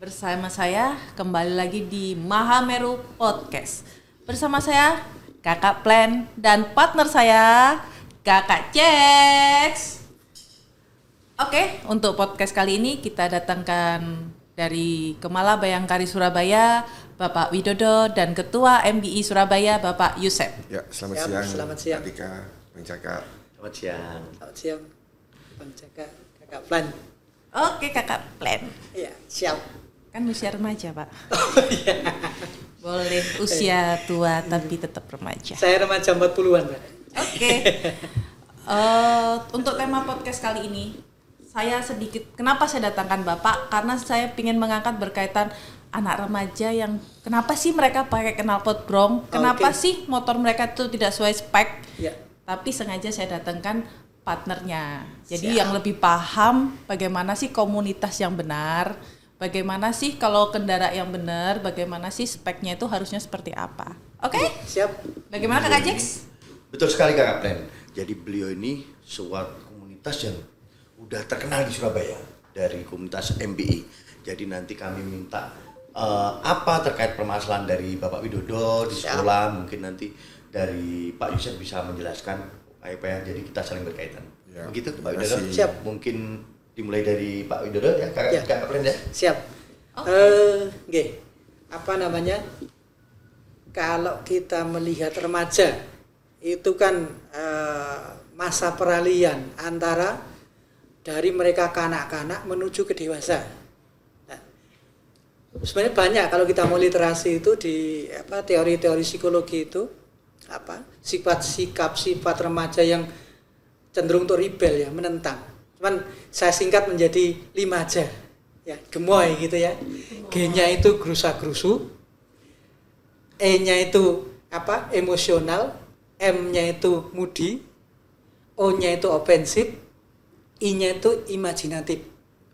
Bersama saya kembali lagi di Mahameru Podcast. Bersama saya Kakak Plan dan partner saya Kakak Cex. Oke, untuk podcast kali ini kita datangkan dari Kemala Bayangkari Surabaya Bapak Widodo dan Ketua MBI Surabaya Bapak Yusef. Ya, selamat siang. Atika, Bang Caka. Selamat siang. Selamat siang, Bang Caka, Kakak Plan. Oke, Kakak Plan. Iya, siap. Kan usia remaja, Pak. Boleh usia tua tapi tetap remaja. Saya remaja 40-an, Pak. Oke. Untuk tema podcast kali ini, saya sedikit, kenapa saya datangkan Bapak? Karena saya ingin mengangkat berkaitan anak remaja yang kenapa sih mereka pakai knalpot brong? Kenapa sih motor mereka itu tidak sesuai spek? Ya. Tapi sengaja saya datangkan partnernya. Jadi yang lebih paham bagaimana sih komunitas yang benar, bagaimana sih kalau kendaraan yang benar, bagaimana sih speknya itu harusnya seperti apa. Oke? Siap. Bagaimana Kakak Jex? Betul sekali Kakak Plan. Jadi beliau ini suatu komunitas yang udah terkenal di Surabaya dari komunitas MBI. Jadi nanti kami minta apa terkait permasalahan dari Bapak Widodo di sekolah, mungkin nanti dari Pak Yusef bisa menjelaskan apa ya. Jadi kita saling berkaitan. Ya, begitu Pak Widodo. Siap. Mungkin dimulai dari Pak Widodo ya, Kakak Plan ya. Siap. Apa namanya? Kalau kita melihat remaja itu kan masa peralihan antara dari mereka kanak-kanak menuju ke dewasa. Nah, sebenarnya banyak kalau kita mau literasi itu di teori-teori psikologi itu sifat remaja yang cenderung untuk rebel ya, menentang. Cuman saya singkat menjadi 5 aja. Ya, gemoy gitu ya. G-nya itu gerusa-gerusu. E-nya itu emosional, M-nya itu moody, O-nya itu ofensif, I-nya itu imajinatif.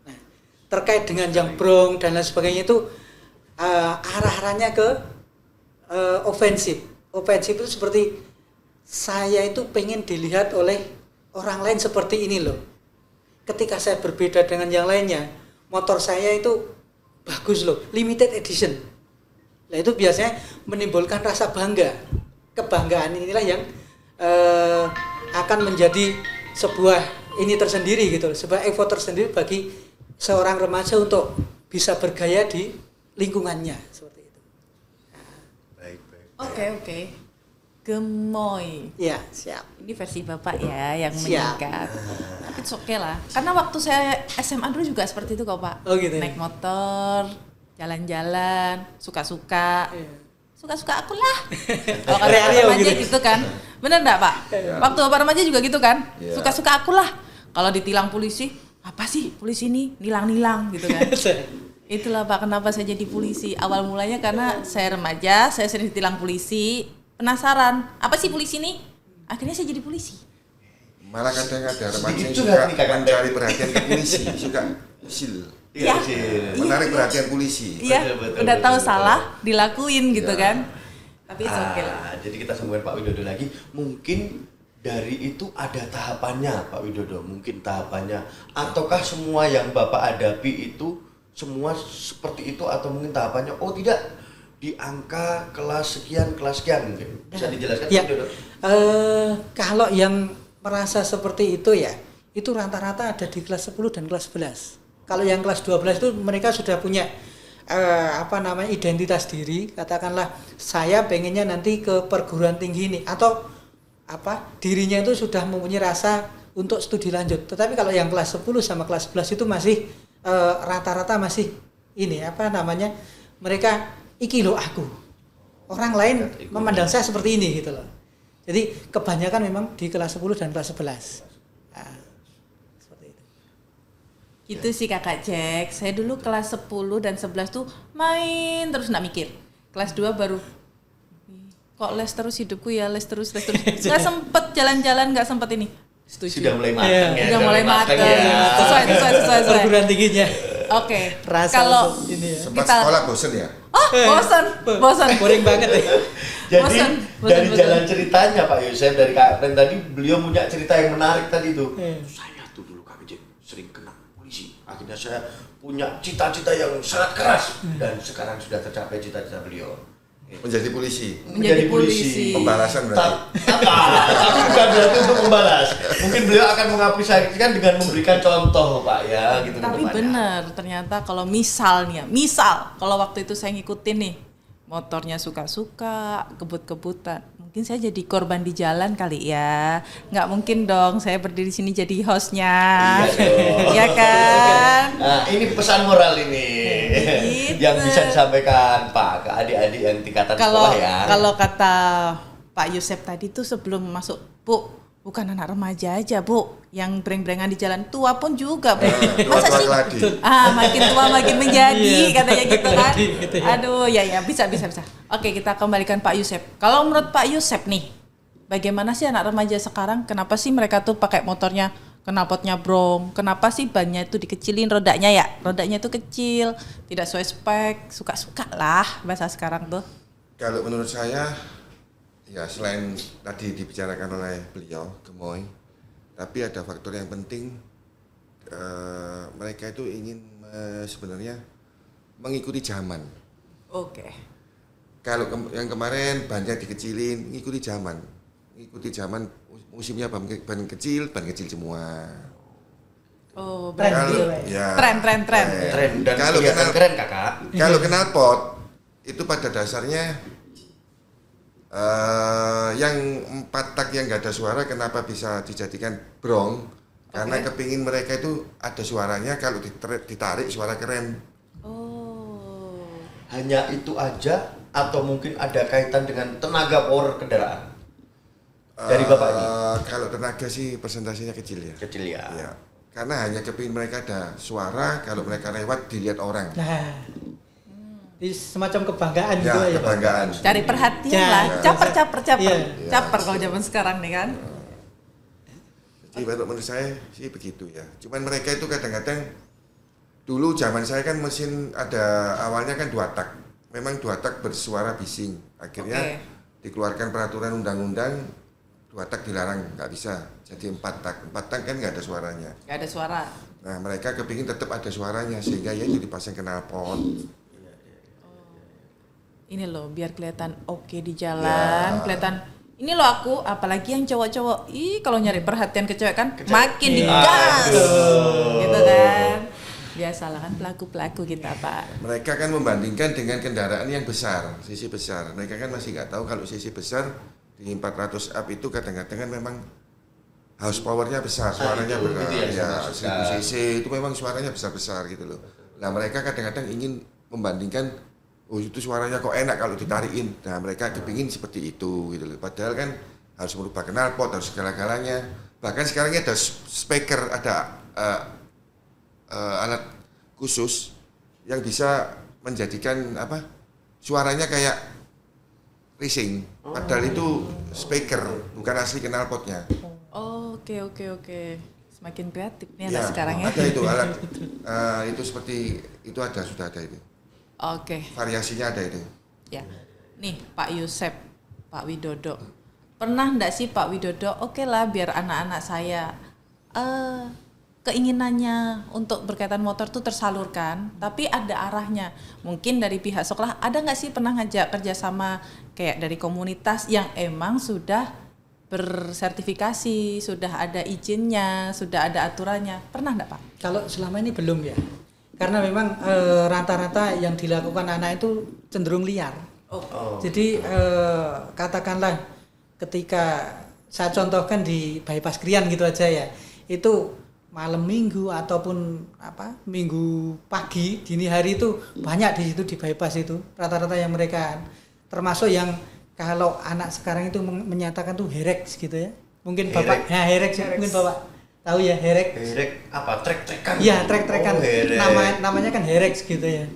Nah, terkait dengan yang brong dan lain sebagainya itu arah-arahnya ke ofensif. Ofensif itu seperti saya itu pengen dilihat oleh orang lain seperti ini loh. Ketika saya berbeda dengan yang lainnya, motor saya itu bagus loh, limited edition. Nah itu biasanya menimbulkan rasa bangga. Kebanggaan inilah yang akan menjadi sebuah ini tersendiri gitu, sebuah effort tersendiri bagi seorang remaja untuk bisa bergaya di lingkungannya seperti itu. Baik. Oke. Gemoy. Ya, siap. Ini versi Bapak ya yang Siap. menyingkat. Tapi oke lah. Karena waktu saya SMA dulu juga seperti itu kok Pak. Oh gitu. Naik motor, jalan-jalan, suka-suka. Iya. Suka-suka aku lah. Kalau kata remaja gitu kan. Bener enggak Pak? Waktu Bapak remaja juga gitu kan? Suka-suka aku lah. Kalau ditilang polisi, apa sih polisi ini? Nilang-nilang gitu kan. Itulah Pak kenapa saya jadi polisi. Awal mulanya karena saya remaja, saya sering ditilang polisi. Penasaran, apa sih polisi ini? Akhirnya saya jadi polisi. Malah kadang ada remaja yang suka mencari perhatian ke polisi, suka usil. Iya. Menarik perhatian polisi. Iya, udah tahu salah, dilakuin gitu kan. Tapi oke lah. Jadi kita sambungkan Pak Widodo lagi. Mungkin dari itu ada tahapannya Pak Widodo. Mungkin tahapannya. Ataukah semua yang Bapak hadapi itu semua seperti itu atau mungkin tahapannya? Oh tidak. Di angka kelas sekian mungkin bisa dijelaskan ya. Widodo? Kalau yang merasa seperti itu ya itu rata-rata ada di kelas 10 dan kelas 11. Kalau yang kelas 12 itu mereka sudah punya identitas diri, katakanlah saya pengennya nanti ke perguruan tinggi ini atau dirinya itu sudah mempunyai rasa untuk studi lanjut. Tetapi kalau yang kelas 10 sama kelas 11 itu masih rata-rata masih mereka iki lo aku. Orang lain memandang saya seperti ini gitu loh. Jadi kebanyakan memang di kelas 10 dan kelas 11. Nah, seperti itu. Gitu sih Kakak Jack. Saya dulu kelas 10 dan 11 tuh main terus enggak mikir. Kelas 2 baru kok les terus hidupku ya, les terus. Enggak sempet jalan-jalan, enggak sempet ini. Setuju. Sudah mulai matang ya. Sudah mulai matang. Ya. Sesuai. Perguruan tingginya. Oke. Rasa Kalau ini ya. Sempat sekolah bosen ya? Bosan. Boring banget ya. Jadi dari bosan. jalan ceritanya Pak Yusef dari Kak Ren tadi beliau punya cerita yang menarik tadi tuh. Saya tuh dulu Kak Jack sering kena polisi. Akhirnya saya punya cita-cita yang sangat keras dan sekarang sudah tercapai cita-cita beliau. Menjadi polisi. Menjadi polisi. Pembalasan berarti. Tapi bukan berarti untuk membalas. Mungkin beliau akan mengapresiasikan dengan memberikan contoh, Pak ya, gitu. Tapi benar, ternyata kalau misal kalau waktu itu saya ngikutin nih, motornya suka-suka, kebut-kebutan, mungkin saya jadi korban di jalan kali ya. Nggak mungkin dong saya berdiri sini jadi hostnya. Iya dong. Ya kan? Nah, ini pesan moral ini Gitu. yang bisa disampaikan Pak ke adik-adik yang tingkatan sekolah ya. Kalau kata Pak Yusef tadi tuh sebelum masuk, Bu, bukan anak remaja aja, Bu, yang breng-brengan di jalan, tua pun juga, Bu. Masa sih? Makin tua makin menjadi, katanya gitu kan. Gitu ya. Aduh, ya bisa. Oke, kita kembalikan Pak Yusef. Kalau menurut Pak Yusef nih, bagaimana sih anak remaja sekarang? Kenapa sih mereka tuh pakai motornya knalpotnya brong? Kenapa sih bannya itu dikecilin rodanya ya? Rodanya itu kecil, tidak sesuai spek, suka-suka lah bahasa sekarang tuh. Kalau menurut saya, ya selain tadi dibicarakan oleh beliau, gemoy, tapi ada faktor yang penting, mereka itu ingin sebenarnya mengikuti zaman. Oke. Kalau yang kemarin bannya dikecilin, ngikuti zaman musimnya ban kecil semua. Oh, Tren berarti gitu, ya, tren. Tren dan kalau kelihatan keren Kakak. Kalau knalpot itu pada dasarnya yang 4 tak yang nggak ada suara, kenapa bisa dijadikan brong? Karena kepingin mereka itu ada suaranya, kalau ditarik suara keren. Oh. Hanya itu aja atau mungkin ada kaitan dengan tenaga power kendaraan? Dari Bapak ini? Kalau tenaga sih persentasenya kecil ya. Kecil ya. Ya. Karena hanya kepingin mereka ada suara, kalau mereka lewat dilihat orang. Nah, ini semacam kebanggaan Ya, gitu ya. kebanggaan. Cari perhatian Ya. lah, caper. Iya. Caper kalau zaman sekarang nih kan. Jadi menurut saya sih begitu ya. Cuman mereka itu kadang-kadang, dulu zaman saya kan mesin ada awalnya kan 2 tak. Memang 2 tak bersuara bising. Akhirnya dikeluarkan peraturan undang-undang 2 tak dilarang, nggak bisa. Jadi 4 tak. 4 tak kan nggak ada suaranya. Nggak ada suara. Nah mereka kepingin tetap ada suaranya, sehingga ya itu dipasang knalpot. Ini loh, biar kelihatan oke di jalan, kelihatan. Ini loh aku, apalagi yang cowok-cowok. Kalau nyari perhatian ke cewek kan, makin digas. Gitu kan. Biasalah kan pelaku-pelaku kita, Pak. Mereka kan membandingkan dengan kendaraan yang besar, sisi besar. Mereka kan masih nggak tahu kalau sisi besar di 400 up itu kadang-kadang kan memang house powernya besar, suaranya berat. Gitu Ya, 1000 cc itu memang suaranya besar-besar gitu loh. Nah mereka kadang-kadang ingin membandingkan, oh itu suaranya kok enak kalau ditarikin. Nah mereka kepingin seperti itu gitu loh. Padahal kan harus merubah knalpot, harus segala-galanya. Bahkan sekarang ini ada speaker, ada alat khusus yang bisa menjadikan suaranya kayak racing, padahal itu speaker, bukan asli knalpotnya. Oke. Semakin kreatif nih Ya, anak sekarang ya. ada itu alat, itu seperti itu sudah ada itu. Oke. Variasinya ada itu. Ya. Nih Pak Yusef, Pak Widodo. Pernah enggak sih Pak Widodo, oke lah biar anak-anak saya keinginannya untuk berkaitan motor tuh tersalurkan, tapi ada arahnya. Mungkin dari pihak sekolah ada nggak sih pernah ngajak kerjasama kayak dari komunitas yang emang sudah bersertifikasi, sudah ada izinnya, sudah ada aturannya, pernah nggak Pak? Kalau selama ini belum ya, karena memang rata-rata yang dilakukan anak itu cenderung liar. Jadi katakanlah ketika saya contohkan di bypass Krian gitu aja ya, itu malam minggu ataupun minggu pagi dini hari itu banyak di situ di bypass itu rata-rata yang mereka, termasuk yang kalau anak sekarang itu menyatakan tuh herex gitu ya, mungkin Bapak herex ya, mungkin Bapak tahu ya herex apa trek-trekan? Iya trek-trekan, namanya kan herex gitu ya,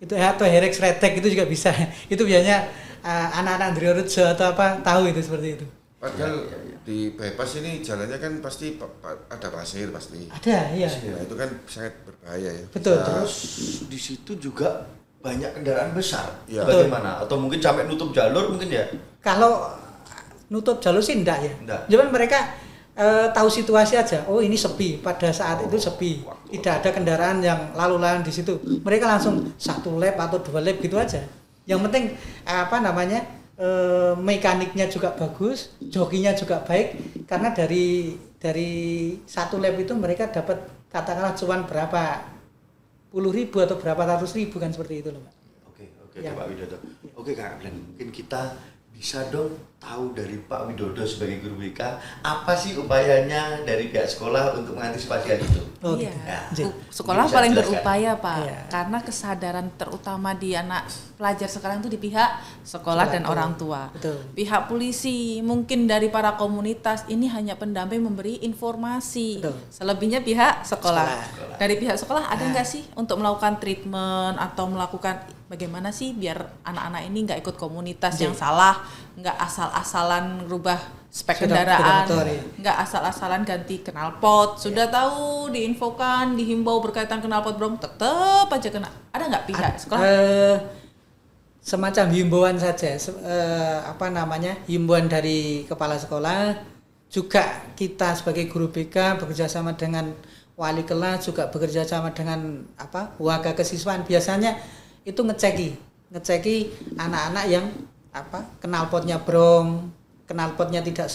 itu atau herex redneck itu juga bisa. Itu biasanya anak-anak Andrea Rutjo atau tahu itu seperti itu. Padahal di bypass ini jalannya kan pasti ada pasir pasti. Ada, iya. Nah, itu kan sangat berbahaya ya. Betul. Terus di situ juga banyak kendaraan besar. Ya. Bagaimana? Atau mungkin sampai nutup jalur mungkin ya? Kalau nutup jalur sih enggak ya. Enggak. Cuman mereka tahu situasi aja. Oh ini sepi, pada saat itu sepi, tidak ada kendaraan yang lalu lalang di situ. Mereka langsung 1 lap atau 2 lap gitu aja. Yang penting mekaniknya juga bagus, jokinya juga baik. Karena dari 1 lap itu mereka dapat katakanlah cuan berapa puluh ribu atau berapa ratus ribu kan seperti itu loh Pak. Oke Pak Widodo. Oke Kak Glenn, mungkin kita bisa dong tahu dari Pak Widodo sebagai guru BK apa sih upayanya dari pihak sekolah untuk mengantisipasi hal itu? Oh, Iya. gitu. Sekolah Bisa paling dijelaskan. berupaya Pak, Iya. karena kesadaran terutama di anak pelajar sekarang itu di pihak sekolah dan Betul. orang tua. Betul. Pihak polisi, mungkin dari para komunitas ini hanya pendamping memberi informasi. Betul. Selebihnya pihak sekolah. Sekolah. Dari pihak sekolah ada nggak sih untuk melakukan treatment atau melakukan bagaimana sih biar anak-anak ini nggak ikut komunitas yang salah, nggak asal-asalan rubah spek Sepeda kendaraan, motor, ya. nggak asal-asalan ganti knalpot. Sudah tahu diinfokan, dihimbau berkaitan knalpot bro, tetap aja kena. Ada nggak pihak sekolah? Semacam himbauan saja, himbauan dari kepala sekolah, juga kita sebagai guru BK bekerja sama dengan wali kelas, juga bekerja sama dengan waga kesiswaan. Biasanya itu ngeceki anak-anak yang knalpotnya brong, knalpotnya tidak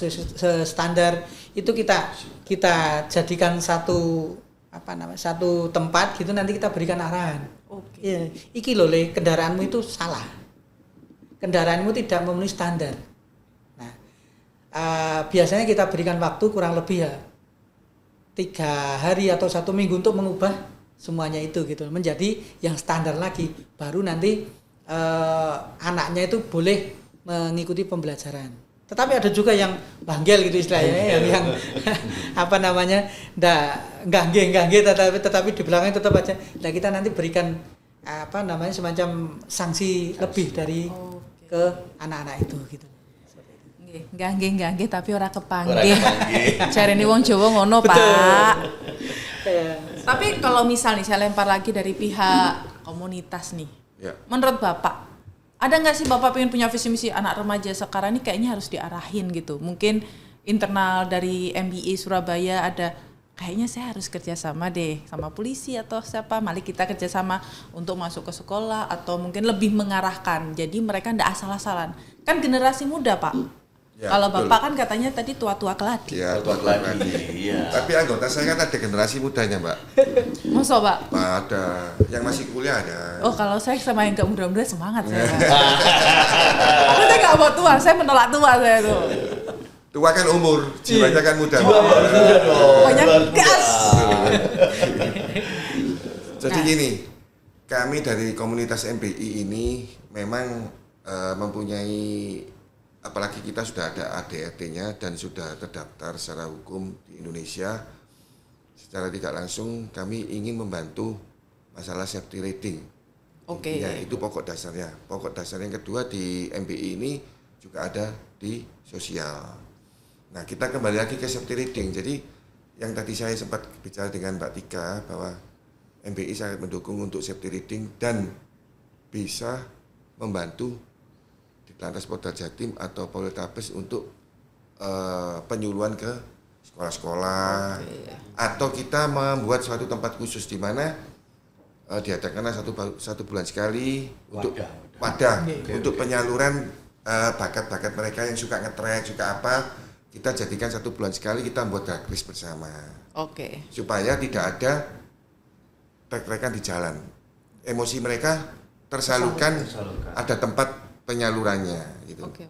standar, itu kita jadikan satu tempat gitu, nanti kita berikan arahan. Oke. Ya, iki lho Le, kendaraanmu itu salah. Kendaraanmu tidak memenuhi standar. Nah, biasanya kita berikan waktu kurang lebih 3 hari atau 1 minggu untuk mengubah semuanya itu gitu, menjadi yang standar lagi. Baru nanti anaknya itu boleh mengikuti pembelajaran. Tetapi ada juga yang banggel gitu istilahnya, yang nggak tetapi di belakangnya tetap aja. Nah kita nanti berikan semacam sanksi lebih dari ke anak-anak itu gitu. Nggih, tapi ora kepanggih. Jarene wong Jawa ngono, Pak. Tapi kalau misal nih saya lempar lagi dari pihak komunitas nih. Ya. Menurut Bapak, ada nggak sih Bapak pengen punya visi misi anak remaja sekarang ini kayaknya harus diarahin gitu. Mungkin internal dari MBI Surabaya ada kayaknya saya harus kerjasama deh sama polisi atau siapa. Mari kita kerjasama untuk masuk ke sekolah atau mungkin lebih mengarahkan. Jadi mereka nggak asal-asalan. Kan generasi muda Pak. Ya, Kalau betul. Bapak kan katanya tadi tua-tua keladi. Ya, Tua lagi. Iya. Tapi anggota saya kan ada generasi mudanya, Mbak. Masa Pak? Ada, yang masih kuliah ada. Oh kalau saya sama yang gak muda-muda semangat saya. Aku saya gak mau tua, saya menolak tua saya tuh. Tua kan umur, jiwanya kan muda. Pokoknya gas. Jadi Nah. gini, kami dari komunitas MBI ini memang mempunyai, apalagi kita sudah ada ADRT-nya dan sudah terdaftar secara hukum di Indonesia. Secara tidak langsung kami ingin membantu masalah safety rating. Oke. Ya, itu pokok dasarnya. Pokok dasar yang kedua di MBI ini juga ada di sosial. Nah, kita kembali lagi ke safety rating. Jadi yang tadi saya sempat bicara dengan Mbak Tika bahwa MBI sangat mendukung untuk safety rating dan bisa membantu di Lantas Polda Jatim atau Poltekkes untuk penyuluhan ke sekolah-sekolah. Atau kita membuat suatu tempat khusus di mana diadakanlah satu bulan sekali untuk wadah untuk penyaluran bakat-bakat mereka yang suka nge-track, suka apa, kita jadikan 1 bulan sekali kita membuat dakris bersama. Oke. Supaya tidak ada trek-trekan di jalan. Emosi mereka tersalurkan, ada tempat penyalurannya gitu. Oke.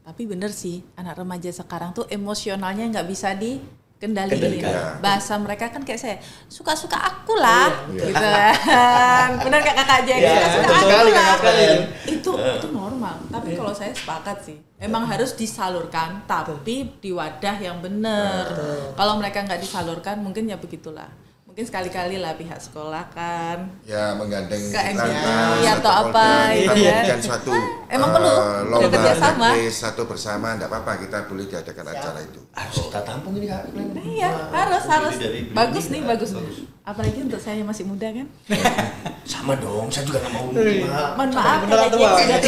Tapi bener sih, anak remaja sekarang tuh emosionalnya nggak bisa dikendaliin. Kendalikan. Bahasa mereka kan kayak saya, suka-suka aku lah, gitu kan. Bener kayak kakak Jack, suka-suka aku lah. Itu normal. Tapi kalau saya sepakat sih, emang harus disalurkan, tapi di wadah yang bener. Kalau mereka nggak disalurkan, mungkin ya begitulah. Mungkin sekali-kali lah pihak sekolah kan. Ya menggandeng Ke Lantas MBI atau apa, kita gitu kan. memberikan suatu Emang perlu lomba kerjasama. dakris satu bersama, enggak apa-apa, kita boleh diadakan acara itu. Harus kita tampung ini Kak. Iya, harus. Bagus nih, bagus. Apalagi untuk saya yang masih muda kan. Sama dong, saya juga nggak mau Pak. Mohon maaf, Beneran tua. udah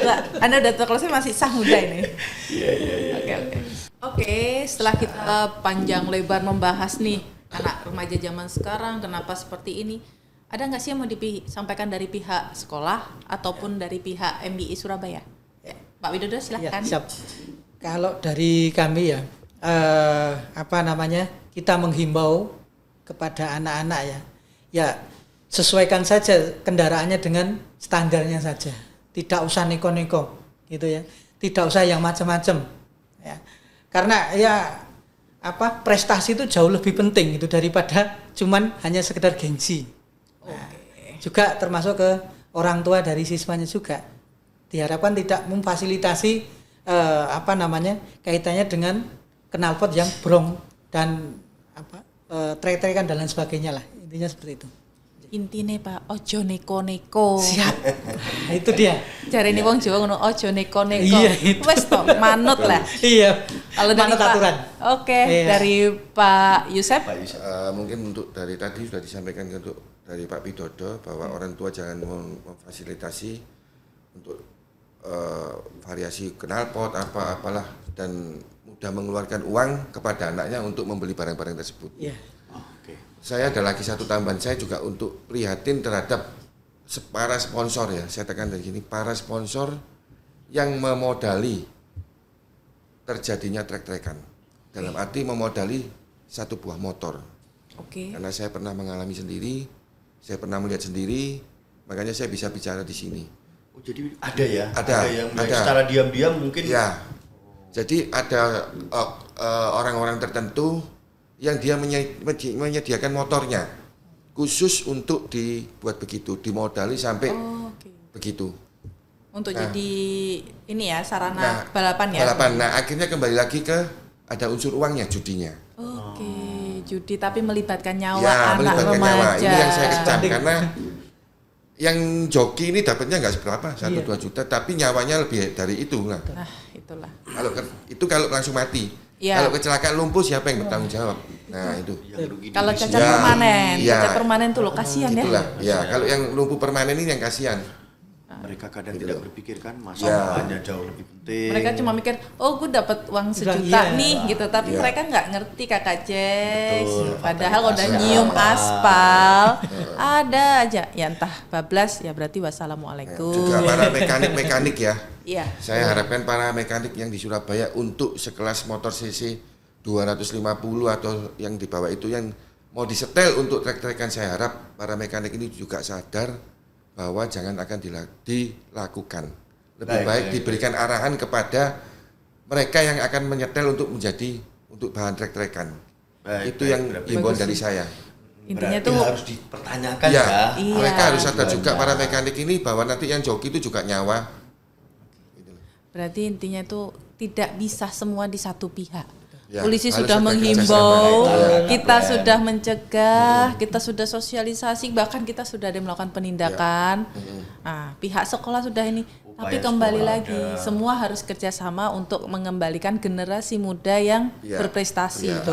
tua. Anda udah tua, kalau saya masih sah muda ini. Iya. Oke. Oke, setelah kita panjang lebar membahas nih anak remaja zaman sekarang kenapa seperti ini, ada nggak sih yang mau disampaikan dari pihak sekolah ataupun dari pihak MBI Surabaya? Ya, Pak Widodo Ya, silahkan. siap. Kalau dari kami ya, kita menghimbau kepada anak-anak ya sesuaikan saja kendaraannya dengan standarnya saja, tidak usah neko-neko gitu ya, tidak usah yang macam-macam ya, karena prestasi itu jauh lebih penting itu daripada cuman hanya sekedar gengsi. Nah, juga termasuk ke orang tua dari siswanya juga diharapkan tidak memfasilitasi kaitannya dengan knalpot yang brong dan trek-trekan dan lain sebagainya lah, intinya seperti itu. Intine Pak, ojo neko-neko. Siap. Nah, itu dia. Jarene wong Jawa ngono, ojo neko-neko. Iya, itu. Wes tok manut lah. Iya. Kalau dari Manut Pak, aturan. Oke, Iya. dari Pak Yusef. Mungkin untuk dari tadi sudah disampaikan untuk dari Pak Widodo bahwa orang tua jangan memfasilitasi untuk variasi knalpot apalah dan mudah mengeluarkan uang kepada anaknya untuk membeli barang-barang tersebut. Iya. Saya ada lagi satu tambahan saya juga untuk prihatin terhadap para sponsor ya. Saya tekan dari sini, para sponsor yang memodali terjadinya trek-trekan. Dalam arti memodali satu buah motor. Oke. Karena saya pernah mengalami sendiri, saya pernah melihat sendiri, makanya saya bisa bicara di sini. Oh, jadi ada ya? Ada, yang ada. secara diam-diam mungkin. Ya. Jadi ada orang-orang tertentu yang dia menyediakan motornya khusus untuk dibuat begitu, dimodali sampai begitu. Untuk jadi ini ya sarana balapan ya. Balapan. Nah, akhirnya kembali lagi ke ada unsur uangnya, judinya. Oke, judi tapi melibatkan nyawa Ya, anak melibatkan remaja. nyawa. Ini yang saya kecam karena yang joki ini dapatnya nggak seberapa, 1-2 juta, tapi nyawanya lebih dari itu lah. Nah, itulah. Kalau langsung mati. Ya. Kalau kecelakaan lumpuh siapa yang bertanggung jawab? Nah, itu. Kalau cacat Ya, permanen, iya. cacat permanen tuh lo kasihan ya. Itulah. Ya, kalau yang lumpuh permanen ini yang kasihan. Mereka kadang Gitu. tidak berpikir kan masalahnya jauh lebih penting. Mereka cuma mikir, oh gue dapat uang sejuta Iya. nih gitu, tapi Iya. mereka nggak ngerti Kakak Jeks. Betul. Padahal udah Fatalitasnya nyium apa. aspal, ada aja ya entah bablas ya berarti wassalamualaikum. Juga para mekanik ya. Iya. Saya harapkan para mekanik yang di Surabaya untuk sekelas motor CC 250 atau yang di bawah itu yang mau disetel untuk trek-trekan, saya harap para mekanik ini juga sadar bahwa jangan akan dilakukan. Lebih baik diberikan arahan kepada mereka yang akan menyetel untuk bahan trek-trekan. Itu yang himbauan dari saya. Intinya Berarti tuh harus dipertanyakan Ya, ya. Iya. mereka harus sadar juga para mekanik ini bahwa nanti yang joki itu juga nyawa. berarti intinya tuh tidak bisa semua di satu pihak. Ya, Polisi harus sudah ada menghimbau, kerjasama. kita sudah mencegah, kita sudah sosialisasi, bahkan kita sudah ada melakukan penindakan. Nah, pihak sekolah sudah ini. Tapi Upaya kembali sekolah lagi, ada. semua harus kerjasama untuk mengembalikan generasi muda yang Ya. berprestasi. Ya.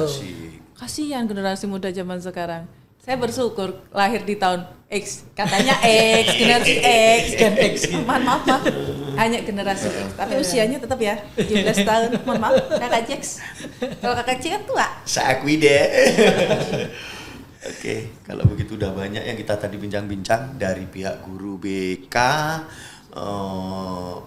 Kasihan generasi muda zaman sekarang. Saya bersyukur lahir di tahun X, katanya X, generasi X, Gen X. Maaf, hanya generasi X, tapi usianya tetap ya 17 tahun. Mohon maaf, Kakak Jeks. Kalau Kakak Jeks kan tua. Saya akui deh. Oke, kalau begitu udah banyak yang kita tadi bincang-bincang dari pihak guru BK,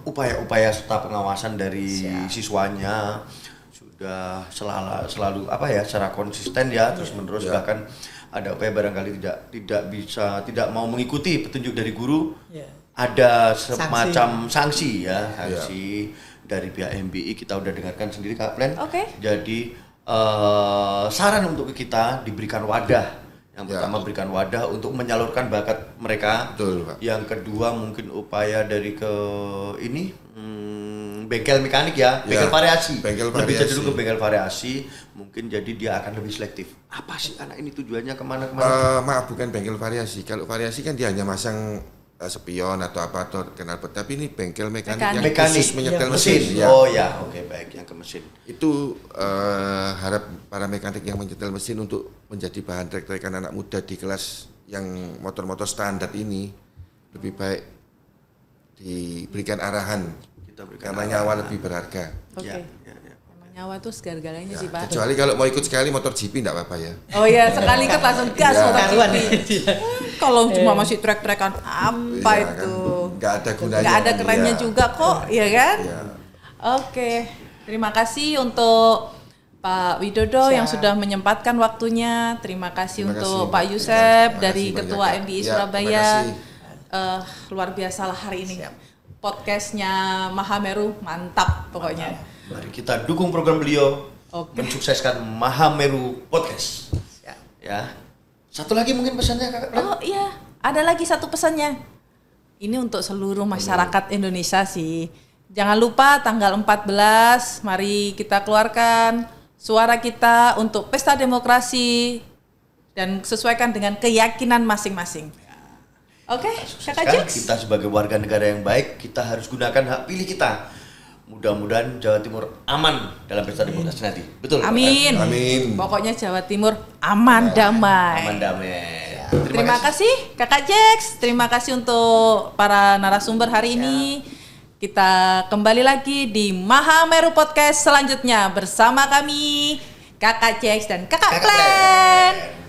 upaya-upaya serta pengawasan dari siswanya sudah selalu secara konsisten ya, terus menerus bahkan ada upaya barangkali tidak mau mengikuti petunjuk dari guru, ada semacam sanksi dari pihak MBI. Kita udah dengarkan sendiri Kak Plen. Oke. Jadi saran untuk kita diberikan wadah. Yang pertama berikan wadah untuk menyalurkan bakat mereka. Betul, Pak. Yang kedua mungkin upaya dari bengkel mekanik bengkel variasi. Bengkel Lebih variasi. cenderung ke bengkel variasi, mungkin jadi dia akan lebih selektif. Apa sih anak ini tujuannya kemana-kemana? Maaf, bukan bengkel variasi. Kalau variasi kan dia hanya masang spion atau apa atau knalpot, tapi ini bengkel mekanik yang khusus menyetel mesin. Ya. Oh ya, oke baik, yang ke mesin. Itu harap para mekanik yang menyetel mesin untuk menjadi bahan trek-trekan anak muda di kelas yang motor-motor standar ini lebih baik diberikan arahan. Kita berikan Karena nyawa lebih berharga. Oke. Ya. Emang Nyawa tuh segala-galanya sih Pak. Kecuali kalau mau ikut sekali motor GP enggak apa-apa ya. Oh iya, sekali ikut langsung gas Iya. motor Karuan GP. Kalau cuma masih trek-trekan apa Iya, itu? kan. Nggak ada gunanya. Nggak ada kerennya Iya. juga kok, ya kan? Iya. Oke, terima kasih untuk Pak Widodo yang Siap. sudah menyempatkan waktunya. Terima kasih Terima untuk kasih, Pak Mbak. Yusef Terima dari kasih Ketua banyak, Kak. MBI Ya, Surabaya. terima Luar biasa lah hari ini. Podcastnya Mahameru mantap pokoknya. Mari kita dukung program beliau Oke. mensukseskan Mahameru Podcast. Ya. Satu lagi mungkin pesannya Kakak. Oh iya, ada lagi satu pesannya. Ini untuk seluruh masyarakat Indonesia sih. Jangan lupa tanggal 14, mari kita keluarkan suara kita untuk pesta demokrasi dan sesuaikan dengan keyakinan masing-masing. Oke, Kakak Sekarang Jax? kita sebagai warga negara yang baik, kita harus gunakan hak pilih kita. Mudah-mudahan Jawa Timur aman dalam pesta demokrasi nanti. Betul? Pak? Amin. Amin. Pokoknya Jawa Timur aman damai. Aman damai. Terima kasih Kakak Jax. Terima kasih untuk para narasumber hari ini. Kita kembali lagi di Mahameru Podcast selanjutnya bersama kami Kakak Jax dan Kakak Kakak Plan. Plan.